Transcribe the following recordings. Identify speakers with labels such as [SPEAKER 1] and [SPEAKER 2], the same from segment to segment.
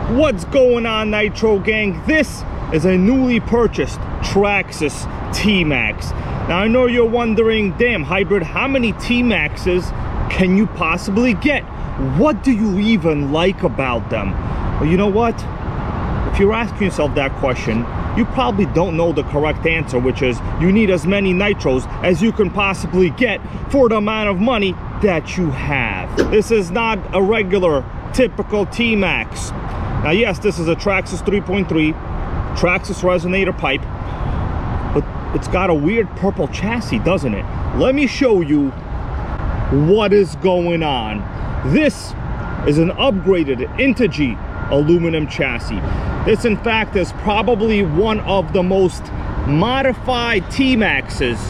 [SPEAKER 1] What's going on, Nitro gang? This is a newly purchased Traxxas T-Maxx. Now I know you're wondering, damn hybrid, how many T-Maxxes can you possibly get? What do you even like about them? Well, you know what? If you're asking yourself that question, you probably don't know the correct answer, which is you need as many Nitros as you can possibly get for the amount of money that you have. This is not a regular, typical T-Maxx. Now yes, this is a Traxxas 3.3 Traxxas resonator pipe, but it's got a weird purple chassis, doesn't it? Let me show you what is going on. This is an upgraded Integy aluminum chassis. This in fact is probably one of the most modified T-Maxxes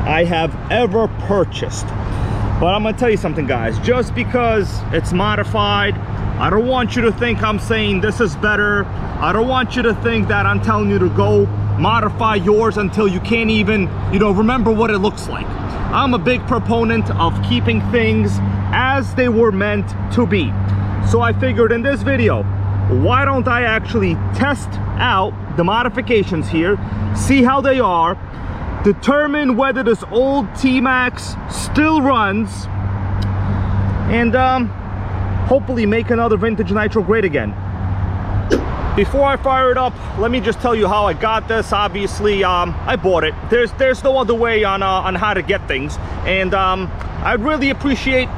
[SPEAKER 1] I have ever purchased. But I'm gonna tell you something, guys, just because it's modified, I don't want you to think I'm saying this is better. I don't want you to think that I'm telling you to go modify yours until you can't even, remember what it looks like. I'm a big proponent of keeping things as they were meant to be. So I figured in this video, why don't I actually test out the modifications here, see how they are, determine whether this old T-Maxx still runs, and hopefully make another vintage Nitro great again. Before I fire it up, let me just tell you how I got this. Obviously, I bought it. There's no other way on how to get things, and I'd really appreciate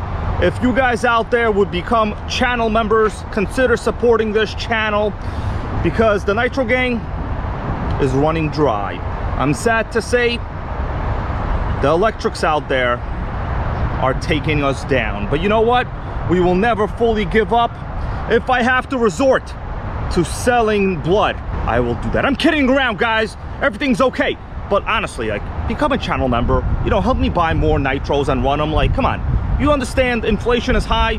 [SPEAKER 1] if you guys out there would become channel members. Consider supporting this channel because the Nitro gang is running dry. I'm sad to say the electrics out there are taking us down, but you know what? We will never fully give up. If I have to resort to selling blood, I will do that. I'm kidding around, guys. Everything's okay. But honestly, like, become a channel member. Help me buy more Nitros and run them. Like, come on. You understand inflation is high.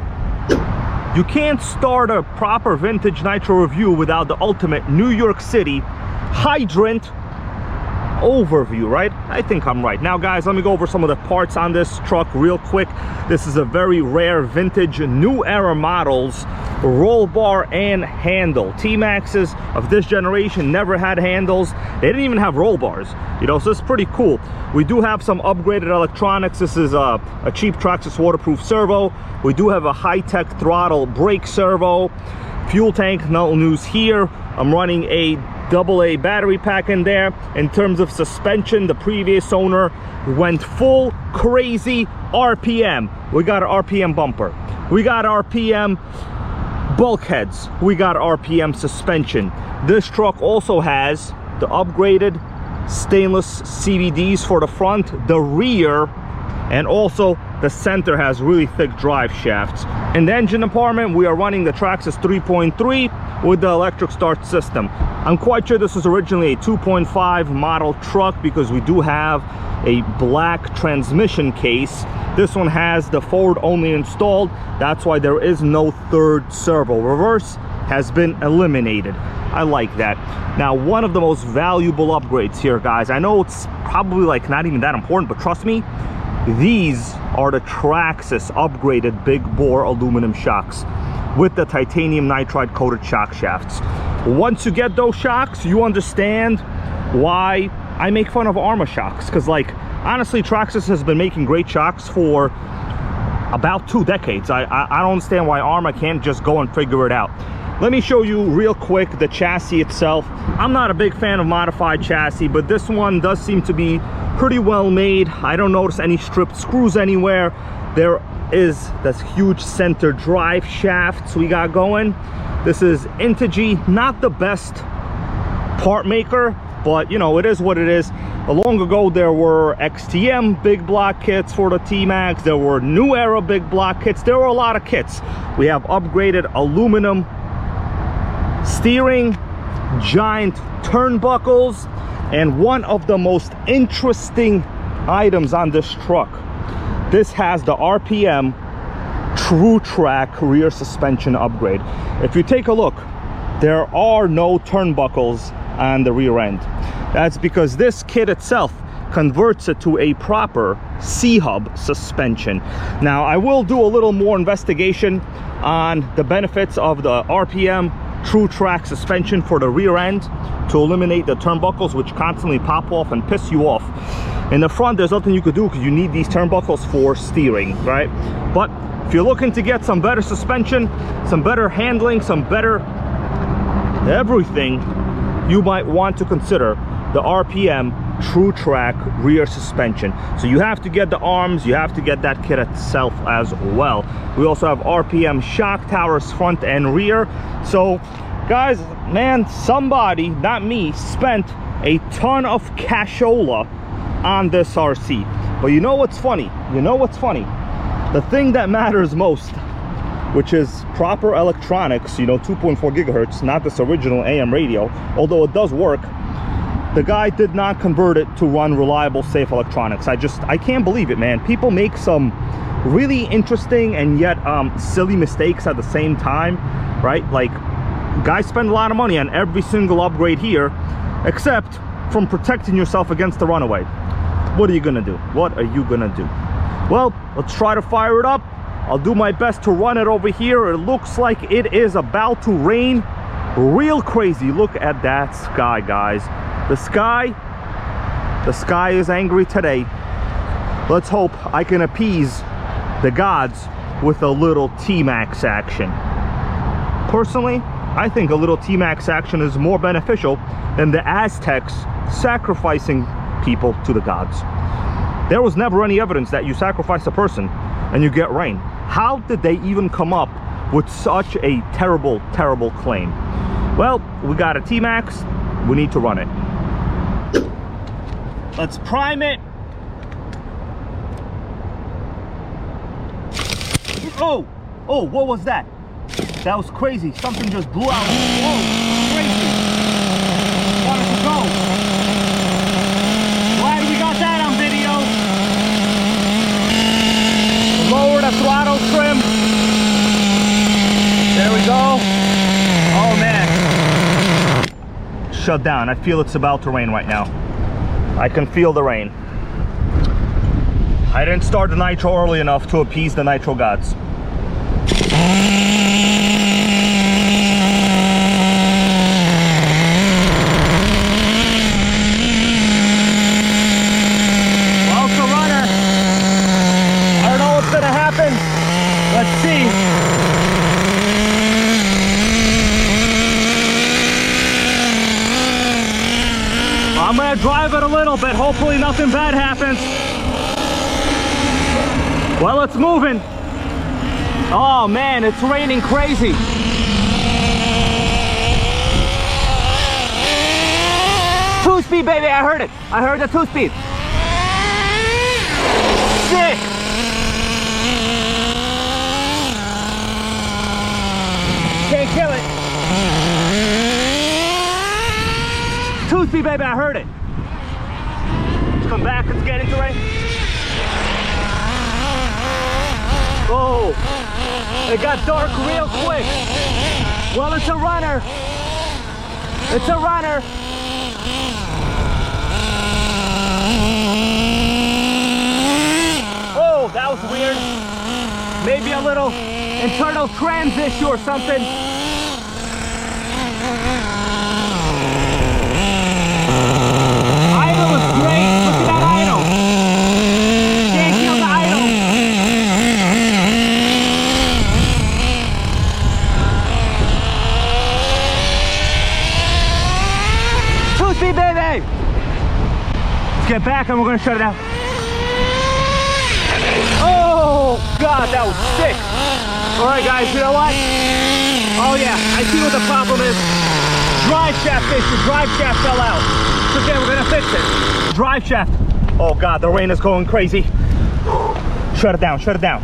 [SPEAKER 1] You can't start a proper vintage Nitro review without the ultimate New York City hydrant overview, right? I think I'm right. Now guys, let me go over some of the parts on this truck real quick. This is a very rare vintage new era models roll bar and handle. T-Maxxes of this generation never had handles. They didn't even have roll bars, so it's pretty cool. We do have some upgraded electronics. This is a cheap Traxxas waterproof servo. We do have a high-tech throttle brake servo. Fuel tank, no news here. I'm running a AA battery pack in there. In terms of suspension, the previous owner went full crazy RPM. We got an RPM bumper, we got RPM bulkheads, we got RPM suspension. This truck also has the upgraded stainless CVDs for the front, the rear, and also the center has really thick drive shafts. In the engine department, we are running the Traxxas 3.3 with the electric start system. I'm quite sure this was originally a 2.5 model truck because we do have a black transmission case. This one has the forward only installed. That's why there is no third servo. Reverse has been eliminated. I like that. Now, one of the most valuable upgrades here, guys, I know it's probably like not even that important, but trust me, these are the Traxxas upgraded big bore aluminum shocks with the titanium nitride coated shock shafts. Once you get those shocks, you understand why I make fun of Arma shocks, because like honestly, Traxxas has been making great shocks for about 2 decades. I don't understand why Arma can't just go and figure it out. Let me show you real quick the chassis itself. I'm not a big fan of modified chassis, but this one does seem to be pretty well made. I don't notice any stripped screws anywhere. There is this huge center drive shafts we got going. This is Integy, not the best part maker, but it is what it is. Long ago there were XTM big block kits for the T-Maxx. There were new era big block kits. There were a lot of kits. We have upgraded aluminum steering, giant turnbuckles, and one of the most interesting items on this truck, this has the RPM True Track rear suspension upgrade. If you take a look, there are no turnbuckles on the rear end. That's because this kit itself converts it to a proper C-hub suspension. Now, I will do a little more investigation on the benefits of the RPM true track suspension for the rear end to eliminate the turnbuckles, which constantly pop off and piss you off. In the front, there's nothing you could do because you need these turnbuckles for steering, right? But if you're looking to get some better suspension, some better handling, some better everything, you might want to consider the RPM True Track rear suspension. So you have to get the arms, you have to get that kit itself as well. We also have RPM shock towers front and rear. So guys, man, somebody, not me, spent a ton of cashola on this RC. But you know what's funny? The thing that matters most, which is proper electronics, you know, 2.4 gigahertz, not this original AM radio, although it does work. The guy did not convert it to run reliable, safe electronics. I can't believe it, man. People make some really interesting and yet silly mistakes at the same time, right? Like, guys spend a lot of money on every single upgrade here, except from protecting yourself against the runaway. What are you gonna do? What are you gonna do? Well, let's try to fire it up. I'll do my best to run it over here. It looks like it is about to rain real crazy. Look at that sky, guys. The sky is angry today. Let's hope I can appease the gods with a little T-Maxx action. Personally, I think a little T-Maxx action is more beneficial than the Aztecs sacrificing people to the gods. There was never any evidence that you sacrifice a person and you get rain. How did they even come up with such a terrible, terrible claim? Well, we got a T-Maxx, we need to run it. Let's prime it. Oh, what was that? That was crazy. Something just blew out. Whoa, crazy. Wanted to go. Glad we got that on video. Lower the throttle trim. There we go. Oh man. Shut down. I feel it's about to rain right now. I can feel the rain. I didn't start the nitro early enough to appease the nitro gods. Well, it's a runner. I don't know what's gonna happen. Let's see. I'm gonna drive it a little bit. Hopefully nothing bad happens. Well, it's moving. Oh man, it's raining crazy. Two-speed, baby, I heard it. I heard the two-speed. Sick. Can't kill it. Two-speed, baby, I heard it. Let's come back, let's get into rain. Oh, it got dark real quick. Well, it's a runner. It's a runner. Oh, that was weird. Maybe a little internal trans issue or something. Idle is great. Look at that idle. Can't kill the idle. Two-speed, baby. Let's get back and we're gonna shut it out. Oh God, that was sick. All right, guys, you know what? Oh yeah, I see what the problem is. Drive shaft issue. Drive shaft fell out. It's okay, we're gonna fix it. Drive shaft. Oh God, the rain is going crazy. Shut it down, shut it down.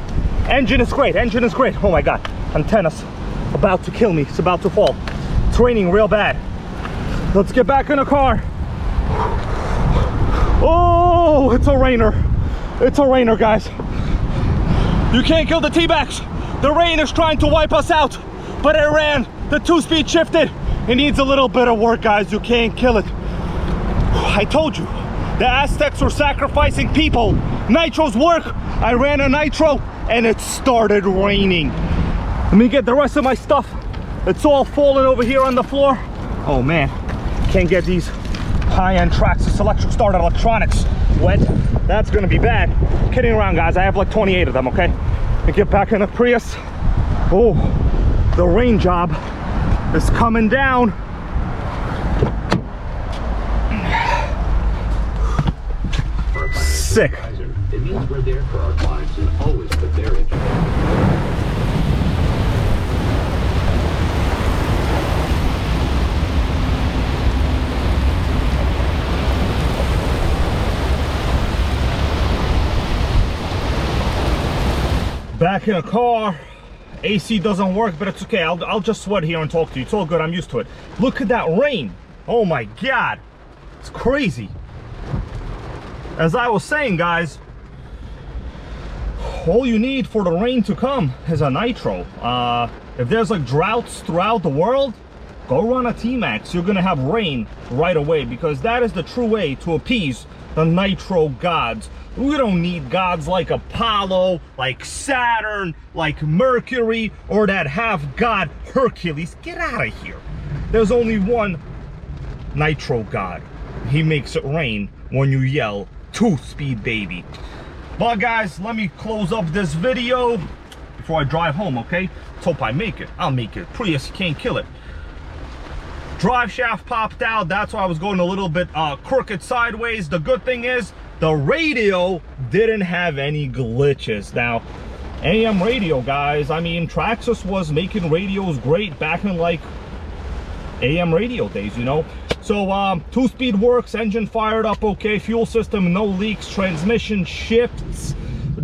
[SPEAKER 1] Engine is great, engine is great. Oh my God, antenna's about to kill me. It's about to fall. It's raining real bad. Let's get back in the car. Oh, it's a rainer. It's a rainer, guys. You can't kill the T-Maxx. The rain is trying to wipe us out, but it ran. The two-speed shifted. It needs a little bit of work, guys. You can't kill it. I told you, the Aztecs were sacrificing people. Nitros work. I ran a nitro and it started raining. Let me get the rest of my stuff It's all falling over here on the floor. Oh man, can't get these high-end Traxxas electric started electronics wet. That's gonna be bad. Kidding around, guys. I have like 28 of them, okay? I get back in the Prius. Oh, the rain job is coming down. Sick.
[SPEAKER 2] It means we're there for our clients and always put their interest.
[SPEAKER 1] Back in a car, AC doesn't work, but it's okay. I'll just sweat here and talk to you. It's all good, I'm used to it. Look at that rain. Oh my God, it's crazy. As I was saying, guys, all you need for the rain to come is a Nitro. If there's like droughts throughout the world, go run a T-Maxx. You're gonna have rain right away, because that is the true way to appease the Nitro gods. We don't need gods like Apollo, like Saturn, like Mercury, or that half-god Hercules. Get out of here. There's only one Nitro god. He makes it rain when you yell, 2-speed baby. But guys, let me close up this video before I drive home, okay? Let's hope I make it. I'll make it. Prius, you can't kill it. Drive shaft popped out. That's why I was going a little bit crooked sideways. The good thing is, the radio didn't have any glitches. Now, AM radio, guys, I mean, Traxxas was making radios great back in like AM radio days, you know? So 2-speed works, engine fired up okay, fuel system, no leaks, transmission shifts,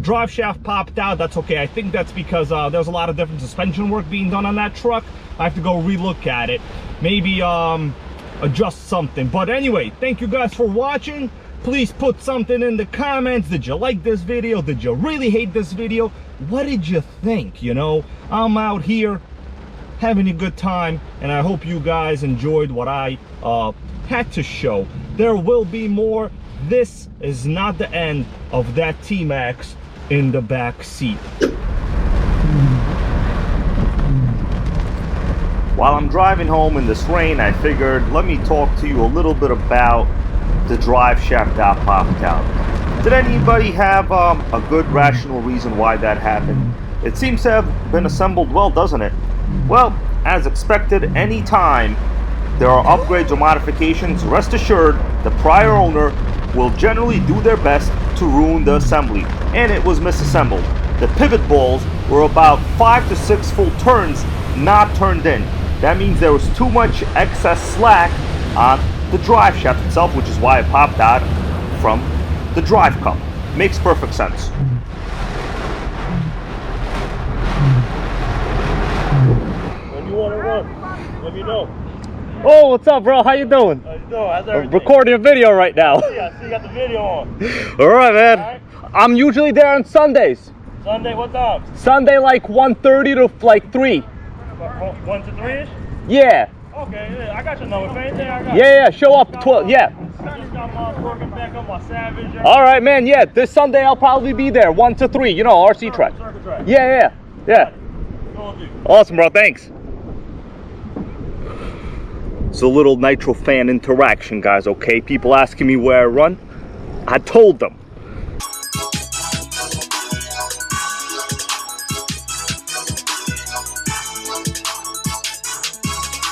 [SPEAKER 1] drive shaft popped out. That's okay. I think that's because there's a lot of different suspension work being done on that truck. I have to go relook at it, maybe adjust something. But anyway, thank you guys for watching. Please put something in the comments. Did you like this video? Did you really hate this video? What did you think? You know, I'm out here having a good time, and I hope you guys enjoyed what I had to show. There will be more. This is not the end of that T-Maxx in the back seat. While I'm driving home in this rain, I figured let me talk to you a little bit about the drive shaft that popped out. Did anybody have a good rational reason why that happened? It seems to have been assembled well, doesn't it? Well, as expected, anytime there are upgrades or modifications, rest assured the prior owner will generally do their best to ruin the assembly, and it was misassembled. The pivot balls were about 5 to 6 full turns not turned in. That means there was too much excess slack on the drive shaft itself, which is why it popped out from the drive cup. Makes perfect sense. When you want to run, let me know. Oh, what's up, bro? How you doing? How you doing? How's everything? I'm recording a video right now. Yeah, I see you got the video on. All right, man. All right. I'm usually there on Sundays. Sunday, what time? Sunday, like 1:30 to like 3. 1 to 3-ish? Yeah. Okay, yeah, I got your number. Anything I got. Yeah, show up 12. Yeah. All right, man. Yeah, this Sunday I'll probably be there 1 to 3. You know, RC track. Yeah. Awesome, bro. Thanks. It's a little Nitro fan interaction, guys. Okay, people asking me where I run. I told them.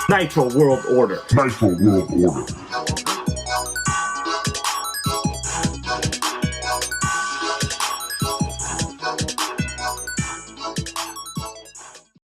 [SPEAKER 1] Nitro World Order. Nitro World Order.